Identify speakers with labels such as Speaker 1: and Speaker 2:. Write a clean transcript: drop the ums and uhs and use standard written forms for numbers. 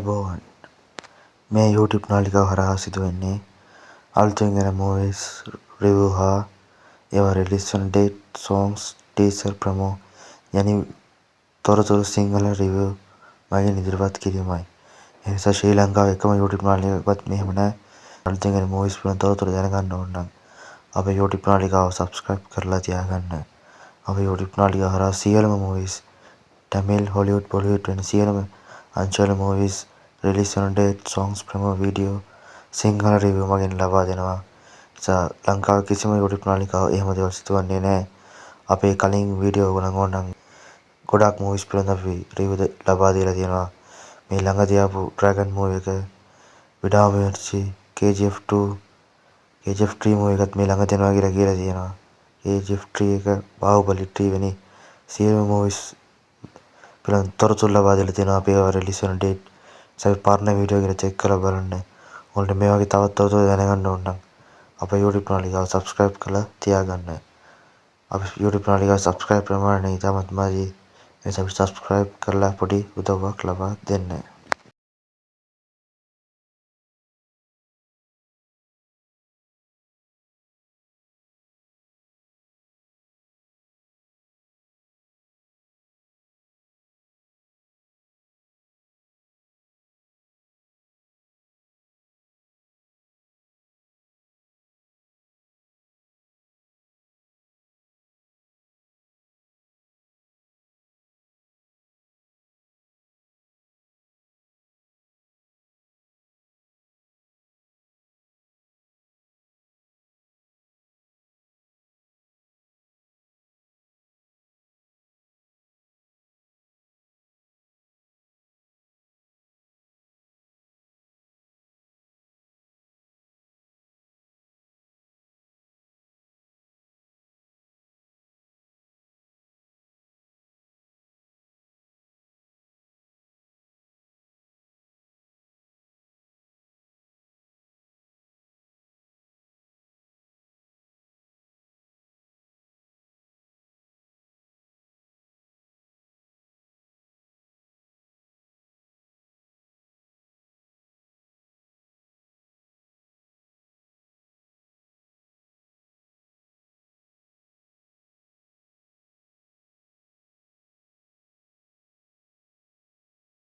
Speaker 1: අයිබෝවන් මේ YouTube නාලිකාව හරහා සිදුවෙන්නේ අලුතින් එන movies review හා ඒවා release වන date, songs, teaser, promo යනි තොරතුරු සිංහල review මගින් ඉදිරිපත් කිරීමයි. ඒ නිසා ශ්‍රී ලංකාවේ එකම YouTube නාලිකාවකවත් මෙහෙම නැහැ. අලුතින් එන movies වල තොරතුරු දැනගන්න ඕන නම් අපේ YouTube නාලිකාව subscribe කරලා තියාගන්න. අපේ YouTube නාලිකාව හරහා සියලුම movies Tamil, Hollywood, Bollywood වෙන සියලුම අංශවල movies release වන date, songs, promo video Sinhala review මගින් ලබා දෙනවා. ලංකාවේ කිසිම YouTube නාලිකාවක් එහෙම දේවල් සිදුවන්නේ නැහැ. අපේ කලින් වීඩියෝ වල ඕනනම් ගොඩක් movies පිළිබඳ අපි review ලබා දීලා තියෙනවා. මේ ළඟදී ආපු Dragon movie එක, විඩාම මිර්චි, KGF 2, KGF 3 movie එකත් මේ ළඟ දෙනවා කියලා තියෙනවා. KGF 3 එක, බාහුබලි 3 වෙනි සියලුම movies පිළිබඳ තොරතුරු ලබා දීලා තියෙනවා. අපි ඒවා release වන date සබ් පරණ වීඩියෝ කියලා check කරලා බලන්න. ඔයාලට මේ වගේ තවත් තොරතුරු දැනගන්න ඕන නම් අපේ YouTube නාලිකාව subscribe කරලා තියාගන්න. අපේ YouTube නාලිකාව subscribe ප්‍රමාණය ඉතාමත් මදි. ඒ නිසා subscribe කරලා පොඩි උදව්වක් ලබා දෙන්න.